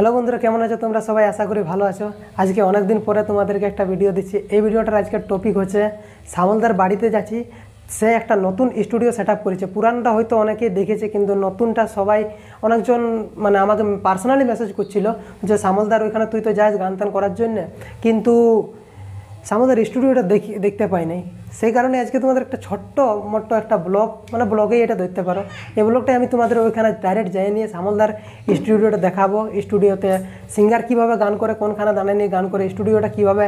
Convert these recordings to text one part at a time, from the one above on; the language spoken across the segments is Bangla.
হ্যালো বন্ধুরা, কেমন আছো তোমরা সবাই? আশা করি ভালো আছো। আজকে অনেক দিন পরে তোমাদেরকে একটা ভিডিও দিচ্ছি। এই ভিডিওটার আজকের টপিক হচ্ছে সামলদার বাড়িতে যাচ্ছি। সে একটা নতুন স্টুডিও সেট আপ করেছে। পুরানটা হয়তো অনেকেই দেখেছে, কিন্তু নতুনটা সবাই অনেকজন আমাকে পার্সোনালি মেসেজ করছিল যে সামলদার ওইখানে তুই তো যাস গান টান করার জন্যে, কিন্তু সামলদার স্টুডিওটা দেখতে পাই নাই। সেই কারণে আজকে তোমাদের একটা ছোট্ট মোট্ট একটা ব্লগ, ব্লগেই এটা ধরতে পারো। এই ব্লগটাই আমি তোমাদের ওইখানে ডাইরেক্ট যাই নিয়ে সামলদার স্টুডিওটা দেখাবো। স্টুডিওতে সিঙ্গার কীভাবে গান করে, কোনখানে দাঁড়িয়ে নিয়ে গান করে, স্টুডিওটা কীভাবে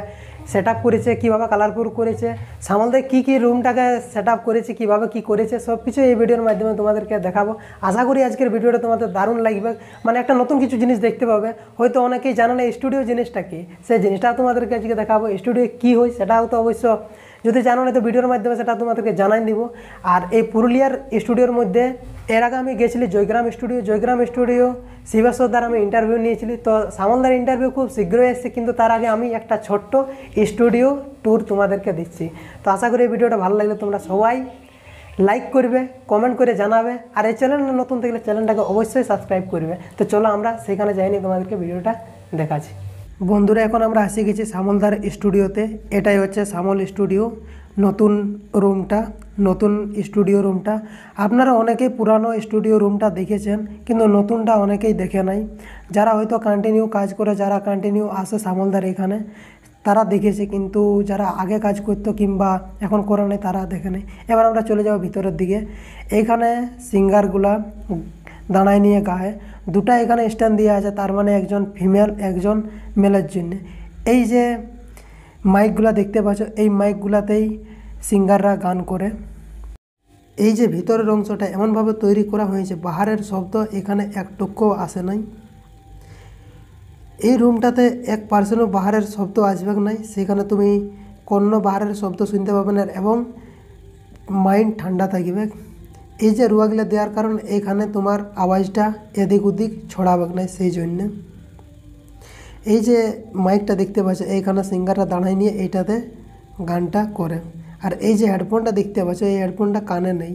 সেট আপ করেছে, কীভাবে কালারফুল করেছে, সামলদার কী রুমটাকে সেট আপ করেছে, কীভাবে কী করেছে, সব কিছু এই ভিডিওর মাধ্যমে তোমাদেরকে দেখাবো। আশা করি আজকের ভিডিওটা তোমাদের দারুণ লাগবে। একটা নতুন কিছু জিনিস দেখতে পাবে। হয়তো অনেকেই জানে না স্টুডিও জিনিসটা কী, সেই জিনিসটাও তোমাদেরকে আজকে দেখাবো। স্টুডিও কী হয় সেটাও তো অবশ্য যদি জানো না, তো ভিডিওর মাধ্যমে সেটা তোমাদেরকে জানাই দিব। আর এই পুরুলিয়ার স্টুডিওর মধ্যে এর আগে আমি গেছিলি জয়গ্রাম স্টুডিও শিবেশ্বর আমি ইন্টারভিউ নিয়েছিলি। তো সামলদার ইন্টারভিউ খুব শীঘ্রই এসছে, কিন্তু তার আগে আমি একটা ছোট্ট স্টুডিও ট্যুর তোমাদেরকে দিচ্ছি। তো আশা করি এই ভিডিওটা ভালো লাগলে তোমরা সবাই লাইক করবে, কমেন্ট করে জানাবে, আর এই চ্যানেলে নতুন থাকলে চ্যানেলটাকে অবশ্যই সাবস্ক্রাইব করবে। তো চলো আমরা সেখানে যাইনি, তোমাদেরকে ভিডিওটা দেখাচ্ছি। বন্ধুরা, এখন আমরা এসে গেছি সামলদার স্টুডিওতে। এটাই হচ্ছে সামল স্টুডিও, নতুন রুমটা, নতুন স্টুডিও রুমটা। আপনারা অনেকেই পুরানো স্টুডিও রুমটা দেখেছেন, কিন্তু নতুনটা অনেকেই দেখে নাই। যারা হয়তো কন্টিনিউ কাজ করে, যারা কন্টিনিউ আসে সামলদার এখানে, তারা দেখেছে, কিন্তু যারা আগে কাজ করতো কিংবা এখন করে নেই তারা দেখে নেই। এবার আমরা চলে যাব ভিতরের দিকে। এইখানে সিঙ্গারগুলা দাঁড়ায় নিয়ে গায়ে, দুটা এখানে স্ট্যান্ড দেওয়া আছে, তার মানে একজন ফিমেল একজন মেলের জন্য। এই যে মাইকগুলা দেখতে পাচ্ছ, এই মাইকগুলাতেই সিঙ্গাররা গান করে। এই যে ভিতরের অংশটা এমনভাবে তৈরি করা হয়েছে, বাহারের শব্দ এখানে একটুকুও আসে নাই। এই রুমটাতে 1% বাহারের শব্দ আসবে নাই, সেখানে তুমি কোনো বাহারের শব্দ শুনতে পাবে না, এবং মাইন্ড ঠান্ডা থাকবে। এই যে রুয়াগুলো দেওয়ার কারণ এখানে তোমার আওয়াজটা এদিক ওদিক ছড়াবে না, সেই জন্যে। এই যে মাইকটা দেখতে পাচ্ছ, এইখানে সিঙ্গাররা দাঁড়ায় নিয়ে এইটাতে গানটা করে। আর এই যে হেডফোনটা দেখতে পাচ্ছ, এই হেডফোনটা কানে নেই।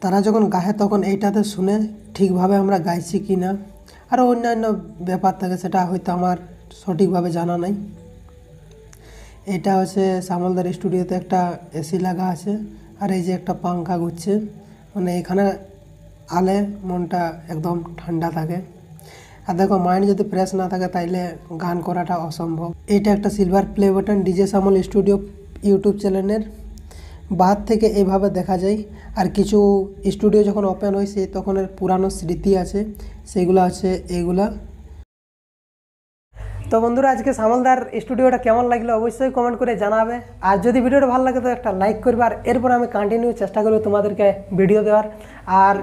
তারা যখন গায় তখন এইটাতে শুনে ঠিকভাবে আমরা গাইছি কি না, আরও অন্যান্য ব্যাপার থাকে, সেটা হয়তো আমার সঠিকভাবে জানা নাই। এটা হচ্ছে সামলদার স্টুডিওতে একটা এসি লাগা আছে, আর এই যে একটা পাঙ্খা ঘুরছে, এখানে আলে মনটা একদম ঠান্ডা থাকে। আর দেখো, মাইন্ড যদি ফ্রেশ না থাকে তাইলে গান করাটা অসম্ভব। এটা একটা silver play button DJ সামল studio YouTube চ্যানেলের বাদ থেকে এইভাবে দেখা যায়। আর কিছু স্টুডিও যখন ওপেন হয়েছে তখন এর পুরানো স্মৃতি আছে, সেগুলো আছে এইগুলা। তো বন্ধুরা, আজকে সামলদার স্টুডিওটা কেমন লাগলো অবশ্যই কমেন্ট করে জানাবে। আর যদি ভিডিওটা ভালো লাগে তো একটা লাইক করবে, আর এরপর আমি কন্টিনিউ চেষ্টা করব তোমাদেরকে ভিডিও দেওয়ার। আর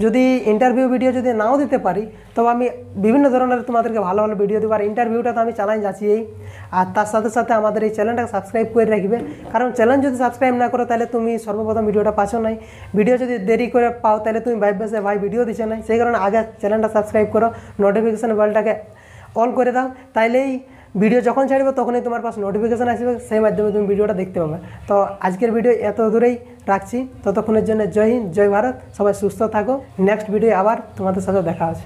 যদি ইন্টারভিউ ভিডিও যদি নাও দিতে পারি, তবে আমি বিভিন্ন ধরনের তোমাদেরকে ভালো ভালো ভিডিও দেবো। আর ইন্টারভিউটা তো আমি চালাই যাচ্ছিই। আর তার সাথে সাথে আমাদের এই চ্যানেলটাকে সাবস্ক্রাইব করে রাখবে, কারণ চ্যানেল যদি সাবস্ক্রাইব না করো তাহলে তুমি সর্বপ্রথম ভিডিওটা পাচ্ছ নাই। ভিডিও যদি দেরি করে পাও তাহলে তুমি ভাববে যে ভাই ভিডিও দিচ্ছে নাই। সেই কারণে আগে চ্যানেলটা সাবস্ক্রাইব করো, নোটিফিকেশান বেলটাকে অল করে দাও, তাইলেই ভিডিও যখন ছাড়বে তখনই তোমার পাশে নোটিফিকেশান আসবে, সেই মাধ্যমে তুমি ভিডিওটা দেখতে পাবে। তো আজকের ভিডিও এত দূরেই রাখছি, ততক্ষণের জন্য জয় হিন্দ, জয় ভারত। সবাই সুস্থ থাকো। নেক্সট ভিডিও আবার তোমাদের সাথে দেখা আছে।